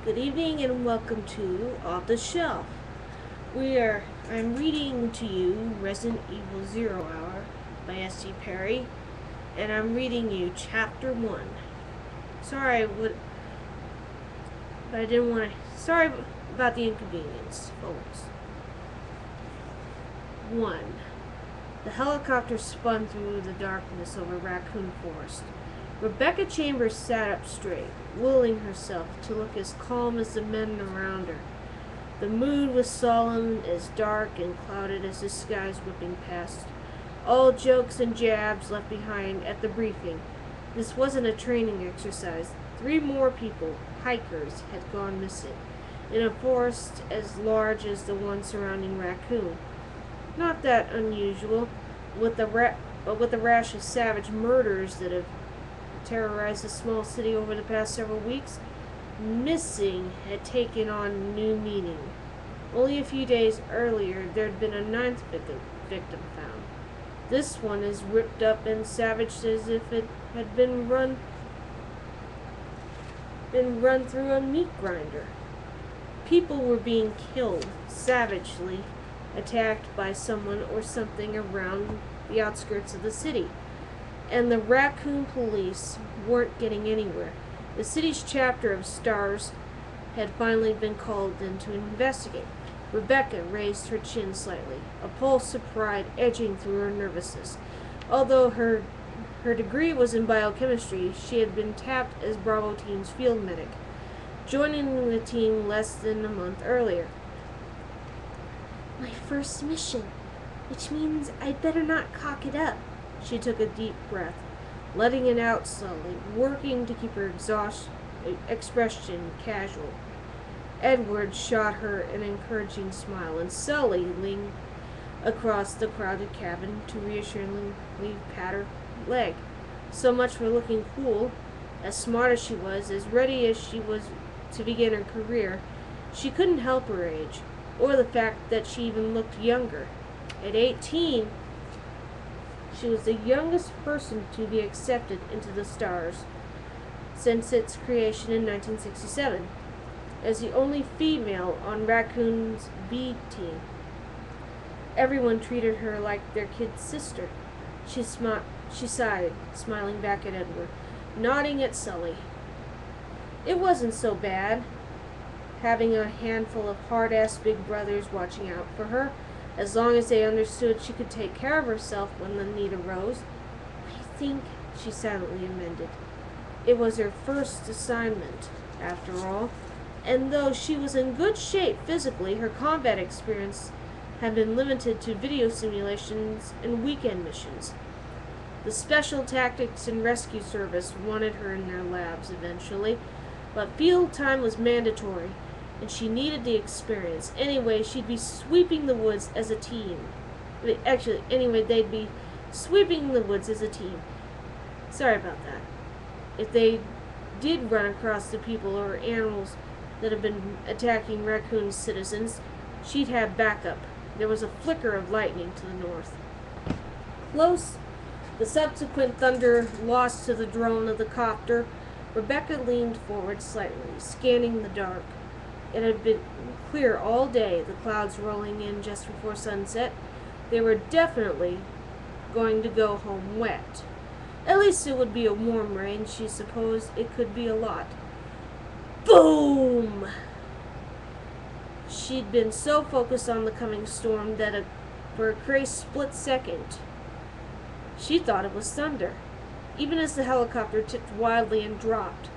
Good evening and welcome to Off the Shelf. I'm reading to you Resident Evil Zero Hour by S.T. Perry, and I'm reading you Chapter 1. Sorry about the inconvenience, folks. 1. The helicopter spun through the darkness over Raccoon Forest. Rebecca Chambers sat up straight, willing herself to look as calm as the men around her. The mood was solemn, as dark and clouded as the skies whipping past. All jokes and jabs left behind at the briefing. This wasn't a training exercise. 3 more people, hikers, had gone missing, in a forest as large as the one surrounding Raccoon. Not that unusual, with the rash of savage murders that have terrorized the small city over the past several weeks. Missing had taken on new meaning. Only a few days earlier, there had been a 9th victim found. This one as ripped up and savaged as if it had been run through a meat grinder. People were being killed, savagely attacked by someone or something around the outskirts of the city. And the Raccoon police weren't getting anywhere. The city's chapter of STARS had finally been called in to investigate. Rebecca raised her chin slightly, a pulse of pride edging through her nervousness. Although her degree was in biochemistry, she had been tapped as Bravo Team's field medic, joining the team less than a month earlier. My first mission, which means I'd better not cock it up. She took a deep breath, letting it out slowly, working to keep her expression casual. Edward shot her an encouraging smile, and Sully leaned across the crowded cabin to reassuringly pat her leg. So much for looking cool. As smart as she was, as ready as she was to begin her career, she couldn't help her age, or the fact that she even looked younger. At 18, she was the youngest person to be accepted into the STARS since its creation in 1967, as the only female on Raccoon's B team. Everyone treated her like their kid sister. She sighed, smiling back at Edward, nodding at Sully. It wasn't so bad, having a handful of hard-ass big brothers watching out for her, as long as they understood she could take care of herself when the need arose. I think, she silently amended, it was her first assignment, after all, and though she was in good shape physically, her combat experience had been limited to video simulations and weekend missions. The Special Tactics and Rescue Service wanted her in their labs eventually, but field time was mandatory, and she needed the experience. Anyway, she'd be sweeping the woods as a team. They'd be sweeping the woods as a team. Sorry about that. If they did run across the people or animals that have been attacking Raccoon citizens, she'd have backup. There was a flicker of lightning to the north. Close, the subsequent thunder lost to the drone of the copter. Rebecca leaned forward slightly, scanning the dark. It had been clear all day, the clouds rolling in just before sunset. They were definitely going to go home wet. At least it would be a warm rain, she supposed. It could be a lot. Boom! She'd been so focused on the coming storm that for a crazy split second, she thought it was thunder. Even as the helicopter tipped wildly and dropped,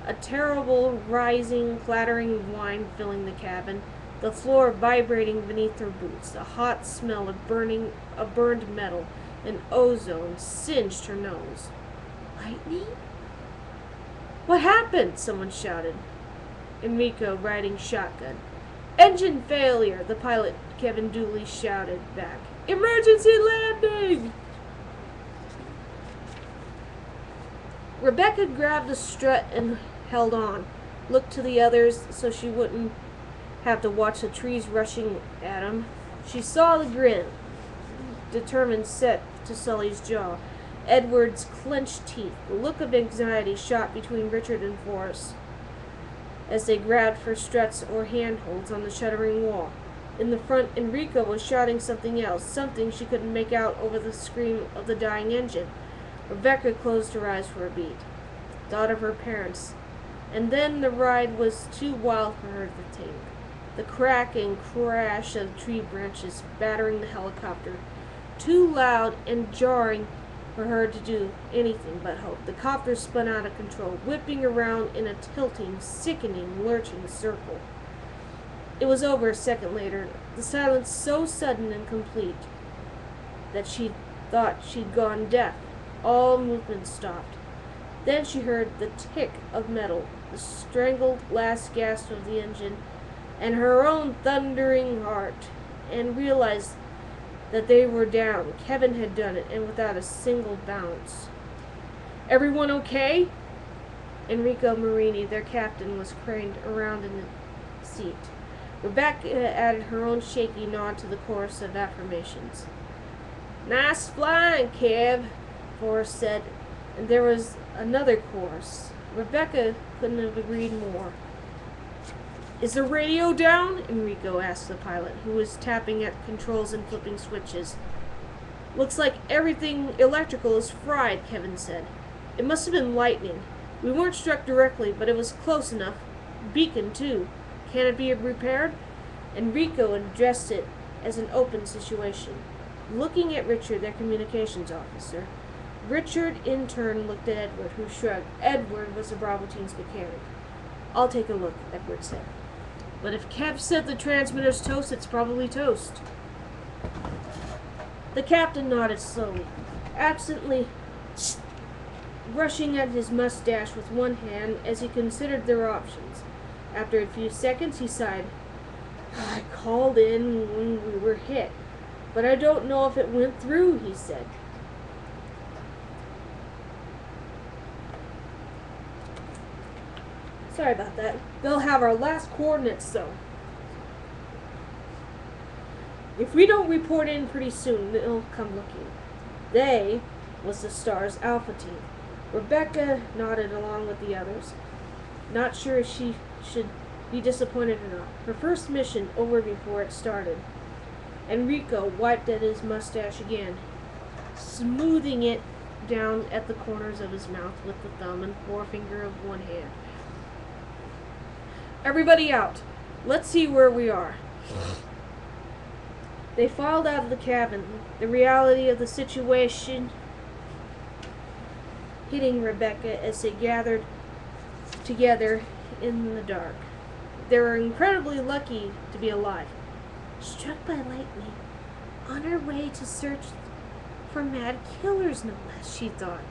a terrible, rising, clattering whine filling the cabin, the floor vibrating beneath her boots. A hot smell of burned metal and ozone singed her nose. lightning? What happened? Someone shouted. Enrico, riding shotgun. Engine failure, the pilot, Kevin Dooley, shouted back. Emergency landing! Rebecca grabbed the strut and held on, looked to the others so she wouldn't have to watch the trees rushing at him. She saw the grin, determined, set to Sully's jaw. Edward's clenched teeth. The look of anxiety shot between Richard and Forrest. as they grabbed for struts or handholds on the shuddering wall. In the front, Enrico was shouting something else, something she couldn't make out over the scream of the dying engine. Rebecca closed her eyes for a beat, thought of her parents, and then the ride was too wild for her to think. The crack and crash of tree branches battering the helicopter, too loud and jarring for her to do anything but hope. The copter spun out of control, whipping around in a tilting, sickening, lurching circle. It was over a second later, the silence so sudden and complete that she thought she'd gone deaf. All movement stopped. Then she heard the tick of metal, the strangled last gasp of the engine, and her own thundering heart, and realized that they were down. Kevin had done it, and without a single bounce. "Everyone okay?" Enrico Marini, their captain, was craned around in the seat. Rebecca added her own shaky nod to the chorus of affirmations. "Nice flying, Kev," Forrest said, and there was another chorus. Rebecca couldn't have agreed more. "Is the radio down?" Enrico asked the pilot, who was tapping at controls and flipping switches. "Looks like everything electrical is fried," Kevin said. "It must have been lightning. We weren't struck directly, but it was close enough. Beacon, too. Can it be repaired?" Enrico addressed it as an open situation, looking at Richard, their communications officer. Richard, in turn, looked at Edward, who shrugged. Edward was the Bravo team's mechanic. "I'll take a look," Edward said. "But if Kev said the transmitter's toast, it's probably toast." The captain nodded slowly, absently brushing at his mustache with one hand as he considered their options. After a few seconds, he sighed. "I called in when we were hit, but I don't know if it went through," he said. Sorry about that. They'll have our last coordinates, though. If we don't report in pretty soon, they'll come looking. They was the Star's Alpha team. Rebecca nodded along with the others, not sure if she should be disappointed or not. Her first mission over before it started. Enrico wiped at his mustache again, smoothing it down at the corners of his mouth with the thumb and forefinger of one hand. "Everybody out. Let's see where we are." They filed out of the cabin, the reality of the situation hitting Rebecca as they gathered together in the dark. They were incredibly lucky to be alive. Struck by lightning, on her way to search for mad killers, no less, she thought,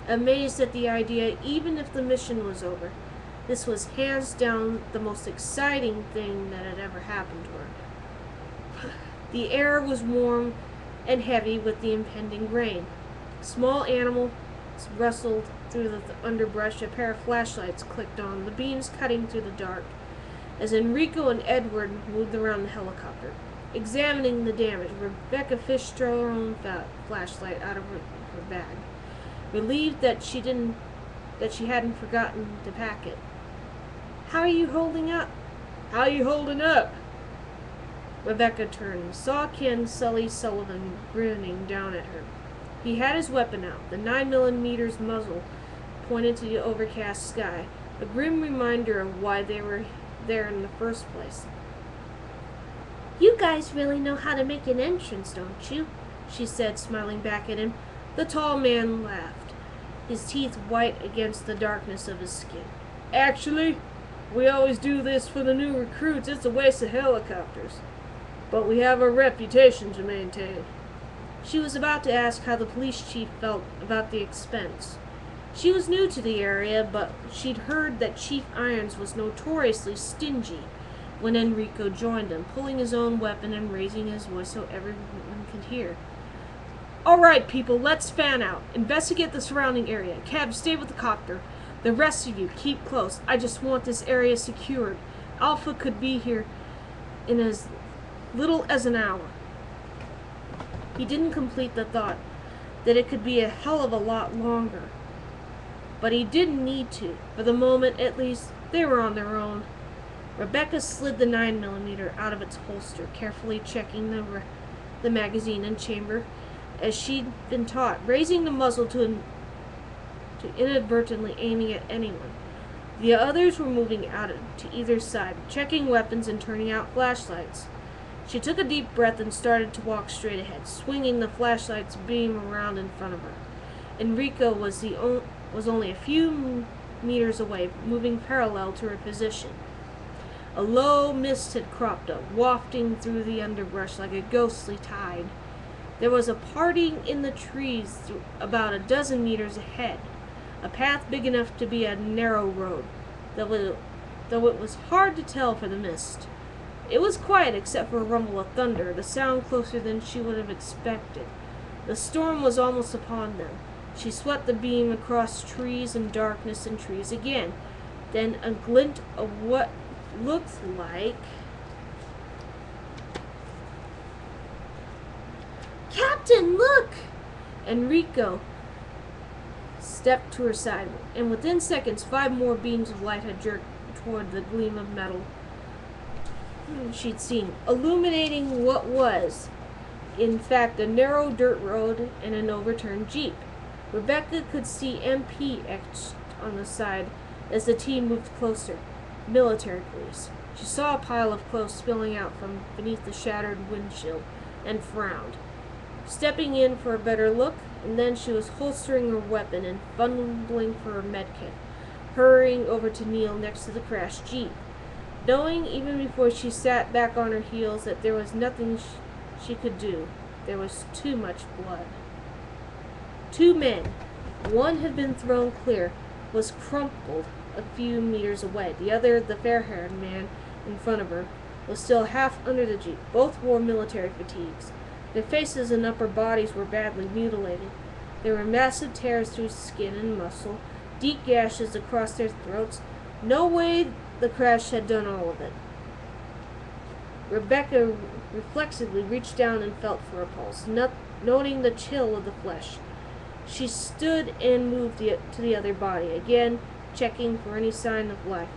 Amazed at the idea, even if the mission was over. This was hands down the most exciting thing that had ever happened to her. The air was warm and heavy with the impending rain. Small animals rustled through the underbrush. A pair of flashlights clicked on, the beams cutting through the dark, as Enrico and Edward moved around the helicopter. Examining the damage, Rebecca fished her own flashlight out of her bag, relieved that she hadn't forgotten to pack it. "How are you holding up?" "How you holding up?" Rebecca turned, saw Ken Sully Sullivan grinning down at her. He had his weapon out, the 9mm muzzle pointed to the overcast sky, a grim reminder of why they were there in the first place. "You guys really know how to make an entrance, don't you?" she said, smiling back at him. The tall man laughed, his teeth white against the darkness of his skin. "Actually, we always do this for the new recruits. It's a waste of helicopters. But we have a reputation to maintain." She was about to ask how the police chief felt about the expense. She was new to the area, but she'd heard that Chief Irons was notoriously stingy when Enrico joined him, pulling his own weapon and raising his voice so everyone could hear. "All right, people, let's fan out. Investigate the surrounding area. Cab, stay with the copter. The rest of you, keep close. I just want this area secured. Alpha could be here in as little as an hour." He didn't complete the thought that it could be a hell of a lot longer. but he didn't need to. For the moment, at least, they were on their own. Rebecca slid the 9mm out of its holster, carefully checking the magazine and chamber, as she'd been taught, raising the muzzle to inadvertently aiming at anyone. The others were moving out to either side, checking weapons and turning out flashlights. She took a deep breath and started to walk straight ahead, swinging the flashlight's beam around in front of her. Enrico was only a few meters away, moving parallel to her position. A low mist had cropped up, wafting through the underbrush like a ghostly tide. There was a parting in the trees about a dozen meters ahead, a path big enough to be a narrow road, though it was hard to tell for the mist. It was quiet except for a rumble of thunder, the sound closer than she would have expected. The storm was almost upon them. She swept the beam across trees and darkness and trees again. Then a glint of what looked like... Captain, look! Enrico stepped to her side, and within seconds 5 more beams of light had jerked toward the gleam of metal she'd seen, illuminating what was, in fact, a narrow dirt road and an overturned jeep. Rebecca could see MP etched on the side as the team moved closer. Military police. She saw a pile of clothes spilling out from beneath the shattered windshield and frowned, stepping in for a better look, and then she was holstering her weapon and fumbling for her medkit, hurrying over to kneel next to the crashed jeep, knowing even before she sat back on her heels that there was nothing she could do. There was too much blood. 2 men. One had been thrown clear, was crumpled a few meters away. The other, the fair-haired man in front of her, was still half under the jeep. Both wore military fatigues. Their faces and upper bodies were badly mutilated. There were massive tears through skin and muscle, deep gashes across their throats. No way the crash had done all of it. Rebecca reflexively reached down and felt for a pulse, noting the chill of the flesh. She stood and moved to the other body, again checking for any sign of life,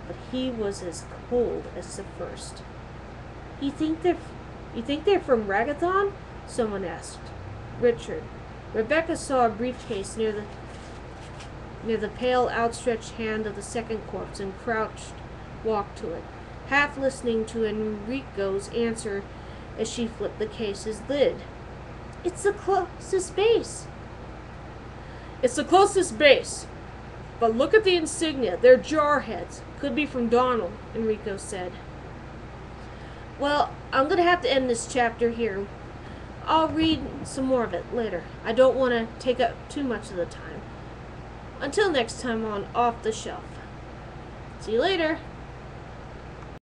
but he was as cold as the first. You think they're from Ragathon? Someone asked. Richard. Rebecca saw a briefcase near the pale, outstretched hand of the second corpse and walked to it, half listening to Enrico's answer as she flipped the case's lid. It's the closest base. It's the closest base. But look at the insignia. They're jarheads. Could be from Donald, Enrico said. Well, I'm going to have to end this chapter here. I'll read some more of it later. I don't want to take up too much of the time. Until next time on Off the Shelf. See you later.